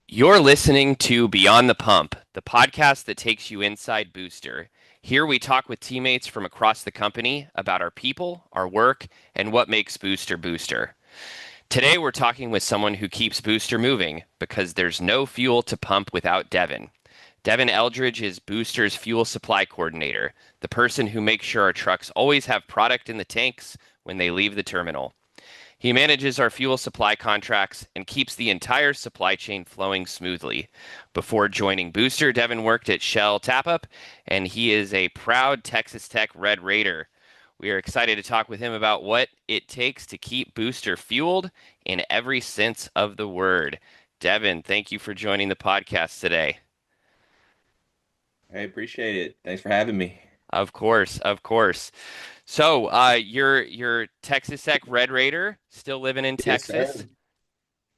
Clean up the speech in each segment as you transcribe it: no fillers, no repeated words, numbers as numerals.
You're listening to Beyond the Pump, the podcast that takes you inside Booster. Here we talk with teammates from across the company about our people, our work, and what makes Booster Booster. Today we're talking with someone who keeps Booster moving because there's no fuel to pump without Devin. Devin Eldridge is Booster's fuel supply coordinator, the person who makes sure our trucks always have product in the tanks when they leave the terminal. He manages our fuel supply contracts and keeps the entire supply chain flowing smoothly. Before joining Booster, Devin worked at Shell Tap-Up, and he is a proud Texas Tech Red Raider. We are excited to talk with him about what it takes to keep Booster fueled in every sense of the word. Devin, thank you for joining the podcast today. I appreciate it. Thanks for having me. Of course, of course. So, you're Texas Tech Red Raider, still living in Yes, Texas. sir.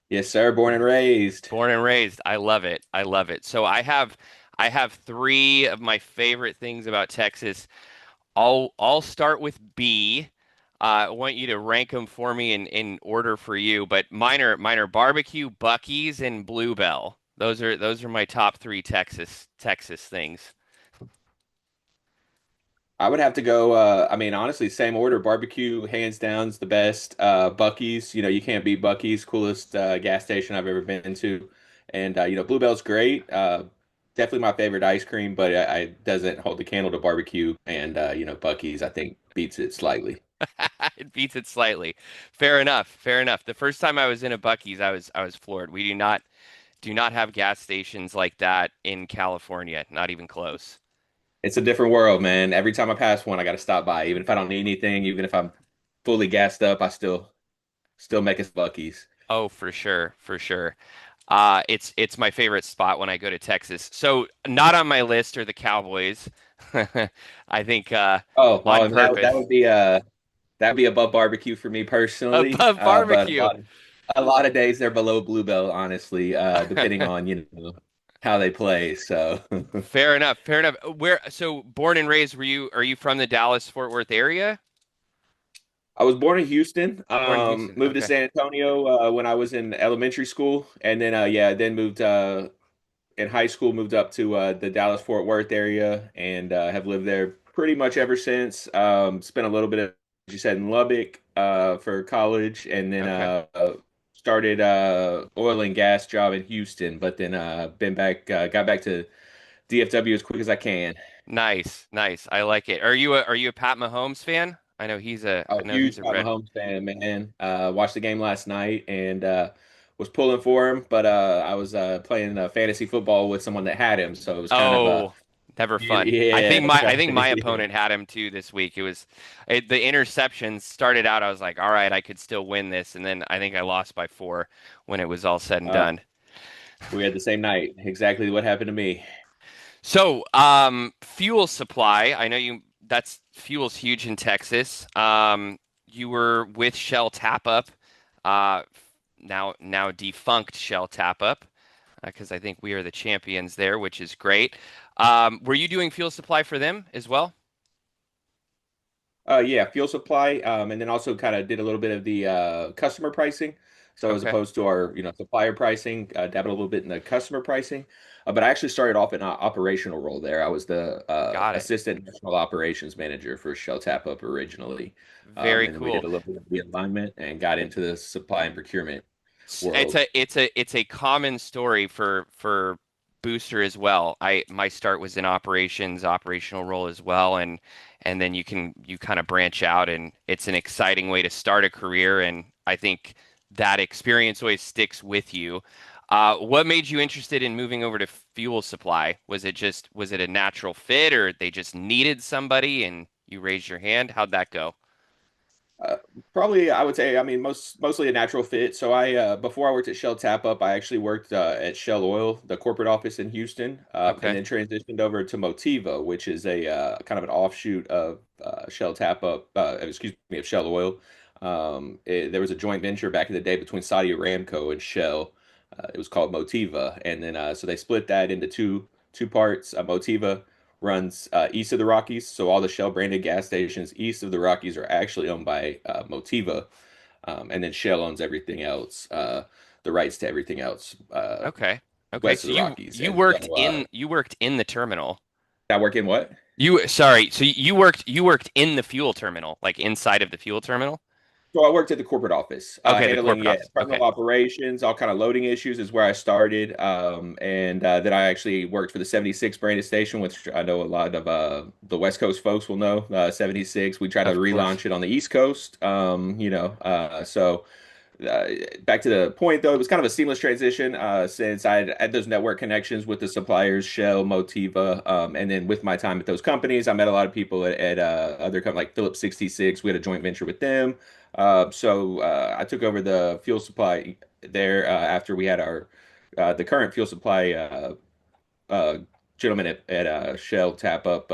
Yes, sir. Born and raised. Born and raised. I love it. I love it. So I have three of my favorite things about Texas. I'll start with B. I want you to rank them for me in order for you, but mine are barbecue, Buc-ee's, and Bluebell. Those are my top three Texas things. I would have to go. I mean, honestly, same order. Barbecue, hands down, is the best. Bucky's, you can't beat Bucky's. Coolest gas station I've ever been to. And Bluebell's great. Definitely my favorite ice cream, but I doesn't hold the candle to barbecue. And Bucky's, I think, beats it slightly. It beats it slightly. Fair enough. Fair enough. The first time I was in a Buc-ee's, I was floored. We do not have gas stations like that in California, not even close. It's a different world, man. Every time I pass one, I got to stop by. Even if I don't need anything, even if I'm fully gassed up, I still make us Bucky's. Oh, for sure, for sure. It's my favorite spot when I go to Texas. So not on my list are the Cowboys. I think Oh, on oh, that purpose. would be that'd be above barbecue for me personally. Above But barbecue. a lot of days they're below Bluebell, honestly, depending on how they play. So Fair enough, fair enough. So born and raised, are you from the Dallas Fort Worth area? I was born in Houston. Born in Houston. Moved to Okay. San Antonio when I was in elementary school, and then then moved in high school. Moved up to the Dallas Fort Worth area, and have lived there pretty much ever since. Spent a little bit of, as you said, in Lubbock for college, and then Okay. started oil and gas job in Houston, but then been back, got back to DFW as quick as I can. Nice, nice. I like it. Are you a Pat Mahomes fan? I A know he's huge a Pat red. Mahomes fan, man. Watched the game last night and was pulling for him, but I was playing fantasy football with someone that had him, so it was kind of a Oh, never fun. I yeah, think that's my I right. think my opponent had him too this week. The interceptions started out. I was like, all right, I could still win this, and then I think I lost by four when it was all said and Uh, done. we had the same night. Exactly what happened to me. So, fuel supply. I know you. That's fuel's huge in Texas. You were with Shell Tap Up, uh, now defunct Shell Tap Up, because I think we are the champions there, which is great. Were you doing fuel supply for them as well? Yeah, fuel supply, and then also kind of did a little bit of the customer pricing. So as Okay, opposed to our, supplier pricing, dabbled a little bit in the customer pricing. But I actually started off in an operational role there. I was the got it. assistant national operations manager for Shell Tap Up originally, Very and then we did cool. a little bit of the alignment and got into the supply and procurement It's world. a common story for Booster as well. My start was in operational role as well, and then you kind of branch out, and it's an exciting way to start a career, and I think that experience always sticks with you. What made you interested in moving over to fuel supply? Was it a natural fit, or they just needed somebody and you raised your hand? How'd that go? Uh, Probably, I would say, I mean, mostly a natural fit. So before I worked at Shell Tap Up, I actually worked at Shell Oil, the corporate office in Houston, and Okay, then transitioned over to Motiva, which is a kind of an offshoot of Shell Tap Up, excuse me, of Shell Oil. There was a joint venture back in the day between Saudi Aramco and Shell. It was called Motiva, and then so they split that into two parts. Motiva runs east of the Rockies. So all the Shell branded gas stations east of the Rockies are actually owned by Motiva, and then Shell owns everything else, the rights to everything else Okay. Okay. west of So the you Rockies. you And worked so you worked in the terminal. I work in what? You sorry. So you worked in the fuel terminal, like inside of the fuel terminal? So I worked at the corporate office, Okay, the handling corporate yeah office. Okay. terminal operations, all kind of loading issues is where I started, and then I actually worked for the 76 branded station, which I know a lot of the West Coast folks will know. 76, we try to Of course. relaunch it on the East Coast, so. Uh, Back to the point though, it was kind of a seamless transition since I had those network connections with the suppliers, Shell, Motiva, and then with my time at those companies, I met a lot of people at other companies like Phillips 66. We had a joint venture with them. I took over the fuel supply there after we had our the current fuel supply uh, gentleman at Shell tap up.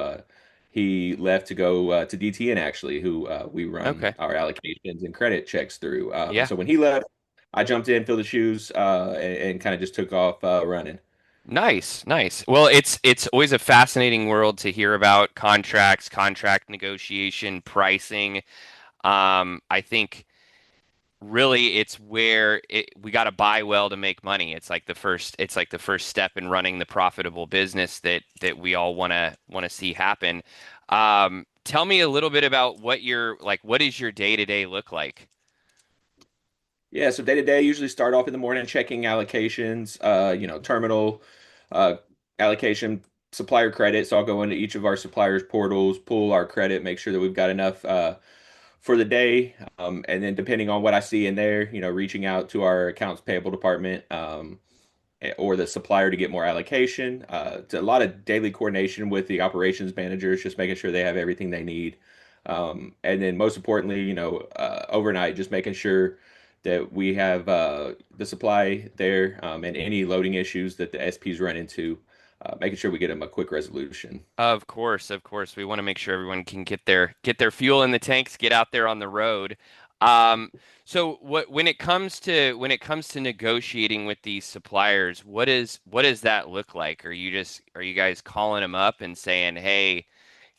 He left to go to DTN actually, who we run Okay. our allocations and credit checks through. Yeah. So when he left, I jumped in, filled the shoes, and kind of just took off running. Nice, nice. Well, it's always a fascinating world to hear about contracts, contract negotiation, pricing. I think really it's where we got to buy well to make money. It's like the first step in running the profitable business that we all want to see happen. Tell me a little bit about what does your day-to-day look like? Yeah, so day to day, usually start off in the morning checking allocations, terminal uh, allocation, supplier credit. So I'll go into each of our suppliers' portals, pull our credit, make sure that we've got enough for the day. And then depending on what I see in there, reaching out to our accounts payable department, or the supplier to get more allocation. It's a lot of daily coordination with the operations managers, just making sure they have everything they need. And then most importantly, overnight, just making sure that we have the supply there, and any loading issues that the SPs run into, making sure we get them a quick resolution. Of course, of course. We want to make sure everyone can get their fuel in the tanks, get out there on the road. Um, so when it comes to negotiating with these suppliers, what does that look like? Are you guys calling them up and saying, "Hey,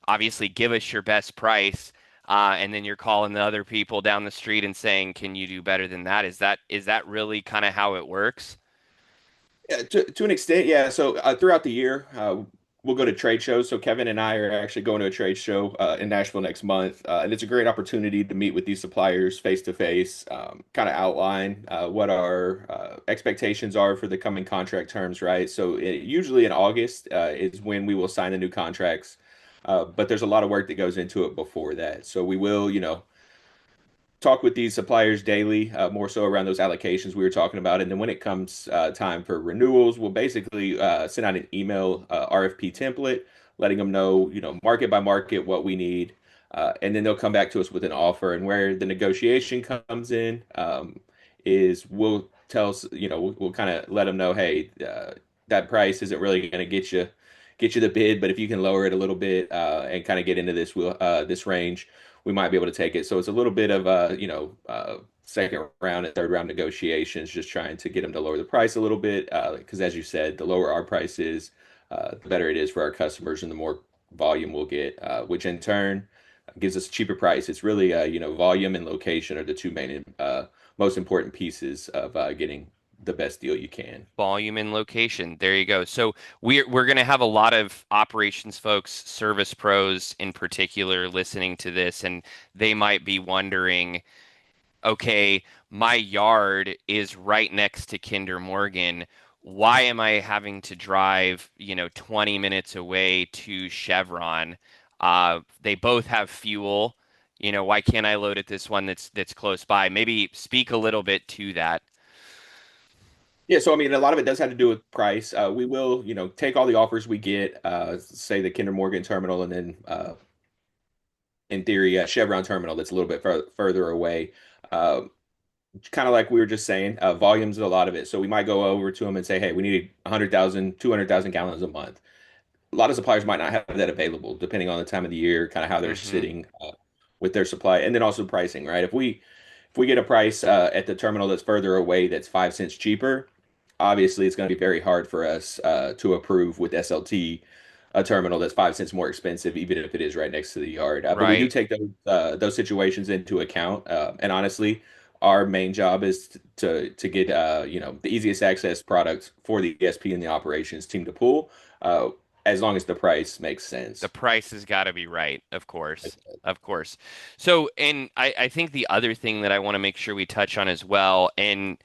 obviously give us your best price," and then you're calling the other people down the street and saying, "Can you do better than that?" Is that really kind of how it works? Yeah, to an extent, yeah. So throughout the year, we'll go to trade shows. So Kevin and I are actually going to a trade show in Nashville next month, and it's a great opportunity to meet with these suppliers face to face, kind of outline what our expectations are for the coming contract terms, right? So usually in August is when we will sign the new contracts, but there's a lot of work that goes into it before that. So we will, talk with these suppliers daily, more so around those allocations we were talking about. And then when it comes time for renewals, we'll basically send out an email RFP template, letting them know, market by market what we need. And then they'll come back to us with an offer. And where the negotiation comes in is we'll we'll kind of let them know, hey, that price isn't really going to get you the bid, but if you can lower it a little bit and kind of get into this range, we might be able to take it. So it's a little bit of second round and third round negotiations, just trying to get them to lower the price a little bit. Because as you said, the lower our price is, the better it is for our customers and the more volume we'll get, which in turn gives us a cheaper price. It's really, volume and location are the two main, most important pieces of getting the best deal you can. Volume and location. There you go. So we're going to have a lot of operations folks, service pros in particular, listening to this, and they might be wondering, okay, my yard is right next to Kinder Morgan. Why am I having to drive, 20 minutes away to Chevron? They both have fuel. Why can't I load at this one that's close by? Maybe speak a little bit to that. Yeah, so I mean, a lot of it does have to do with price. We will, take all the offers we get, say the Kinder Morgan terminal, and then in theory, Chevron terminal that's a little bit further away. Uh, Kind of like we were just saying, volumes is a lot of it. So we might go over to them and say, hey, we need 100,000, 200,000 gallons a month. A lot of suppliers might not have that available, depending on the time of the year, kind of how they're Hmm. sitting with their supply, and then also pricing, right? If we get a price at the terminal that's further away that's 5 cents cheaper, obviously it's going to be very hard for us to approve with SLT a terminal that's 5 cents more expensive, even if it is right next to the yard. But we do Right. take those situations into account. And honestly, our main job is to get the easiest access product for the ESP and the operations team to pull, uh, as long as the price makes The sense. price has got to be right, of course. Of course. So, and I think the other thing that I want to make sure we touch on as well, and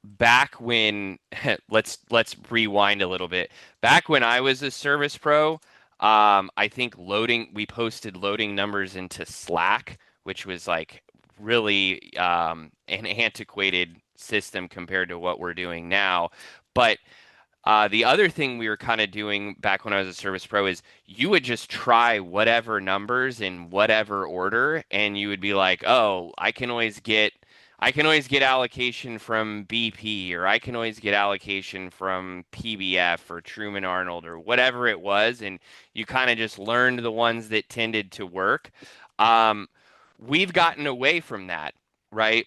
back when let's rewind a little bit. Back when I was a service pro, I think we posted loading numbers into Slack, which was like really an antiquated system compared to what we're doing now. But the other thing we were kind of doing back when I was a service pro is you would just try whatever numbers in whatever order, and you would be like, "Oh, I can always get allocation from BP, or I can always get allocation from PBF or Truman Arnold or whatever it was," and you kind of just learned the ones that tended to work. Um, we've gotten away from that, right?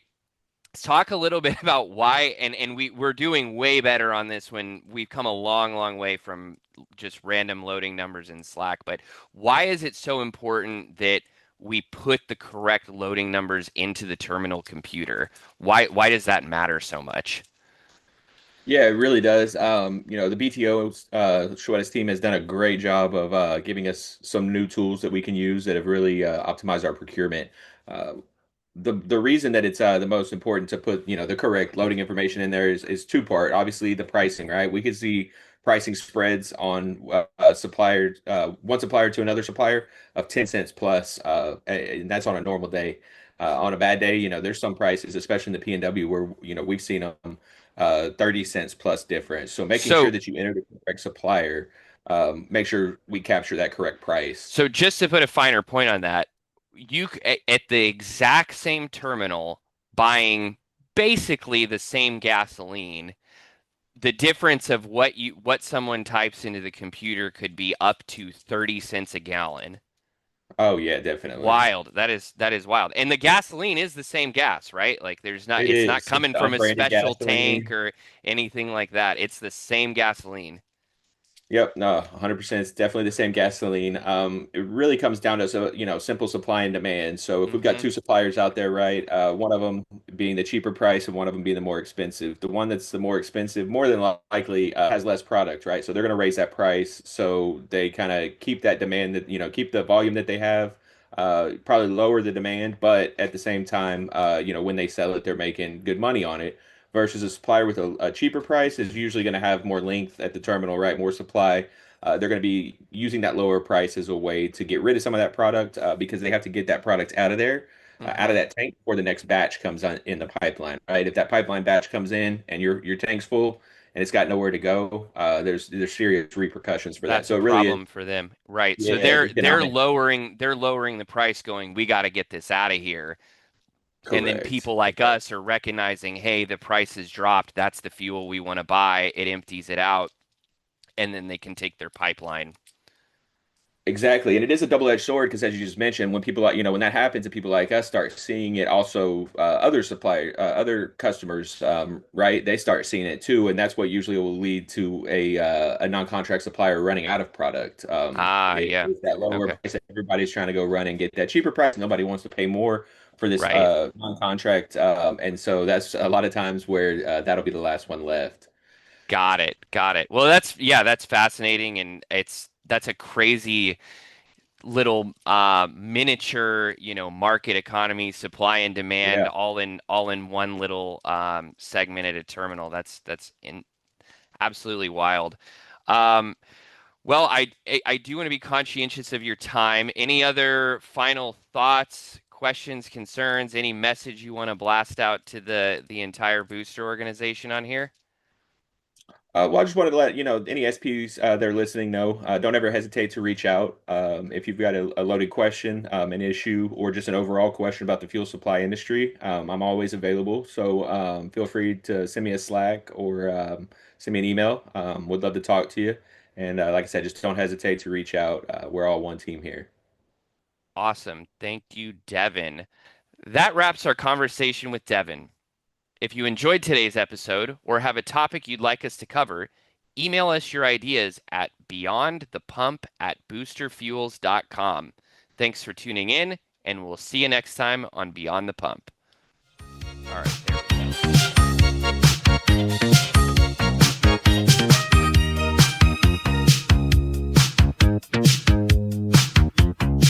Let's talk a little bit about why, and we're doing way better on this when we've come a long, long way from just random loading numbers in Slack. But why is it so important that we put the correct loading numbers into the terminal computer? Why does that matter so much? Yeah, it really does. The BTO Schwette's team has done a great job of giving us some new tools that we can use that have really optimized our procurement. Uh, the reason that it's the most important to put the correct loading information in there is two part. Obviously, the pricing, right? We can see pricing spreads on supplier one supplier to another supplier of 10 cents plus, and that's on a normal day. On a bad day, there's some prices, especially in the P&W, where we've seen them 30 cents plus difference. So making sure So, that you enter the correct supplier, make sure we capture that correct price. so just to put a finer point on that, at the exact same terminal buying basically the same gasoline, the difference of what someone types into the computer could be up to 30 cents a gallon. Oh yeah, definitely. Wild. That is wild. And the gasoline is the same gas, right? Like It it's not is. It's coming the from a unbranded special tank gasoline. or anything like that. It's the same gasoline. Yep, no, 100%. It's definitely the same gasoline. It really comes down to simple supply and demand. So if we've got Hmm. two suppliers out there, right, one of them being the cheaper price and one of them being the more expensive, the one that's the more expensive more than likely has less product, right? So they're going to raise that price. So they kind of keep that demand that keep the volume that they have. Probably lower the demand, but at the same time, when they sell it, they're making good money on it versus a supplier with a cheaper price is usually going to have more length at the terminal, right? More supply. They're going to be using that lower price as a way to get rid of some of that product because they have to get that product out of there, out Hmm. of that tank before the next batch comes on in the pipeline, right? If that pipeline batch comes in and your tank's full and it's got nowhere to go, there's serious repercussions for that. That's a So it really is, problem for them. Right. So yeah, it's economic. they're lowering the price going, we got to get this out of here. And then Correct. people like us are recognizing, hey, the price has dropped. That's the fuel we want to buy. It empties it out, and then they can take their pipeline. Exactly. And it is a double-edged sword because as you just mentioned, when people like, when that happens and people like us start seeing it also, other customers, right, they start seeing it too. And that's what usually will lead to a non-contract supplier running out of product. Ah, yeah. It's that lower Okay. price that everybody's trying to go run and get that cheaper price. Nobody wants to pay more for this Right. non-contract. And so that's a lot of times where that'll be the last one left. Got it. Got it. Well, that's fascinating, and that's a crazy little miniature, market economy, supply and demand, Yeah. all in one little segment at a terminal. That's absolutely wild. Um, well, I do want to be conscientious of your time. Any other final thoughts, questions, concerns, any message you want to blast out to the entire booster organization on here? Well, I just wanted to let any SPs that are listening know. Don't ever hesitate to reach out if you've got a loaded question, an issue, or just an overall question about the fuel supply industry. I'm always available, so feel free to send me a Slack or send me an email. Would love to talk to you. And like I said, just don't hesitate to reach out. We're all one team here. Awesome. Thank you, Devin. That wraps our conversation with Devin. If you enjoyed today's episode or have a topic you'd like us to cover, email us your ideas at beyondthepump@boosterfuels.com. Thanks for tuning in, and we'll see you next time on Beyond the Pump. All right, there we go.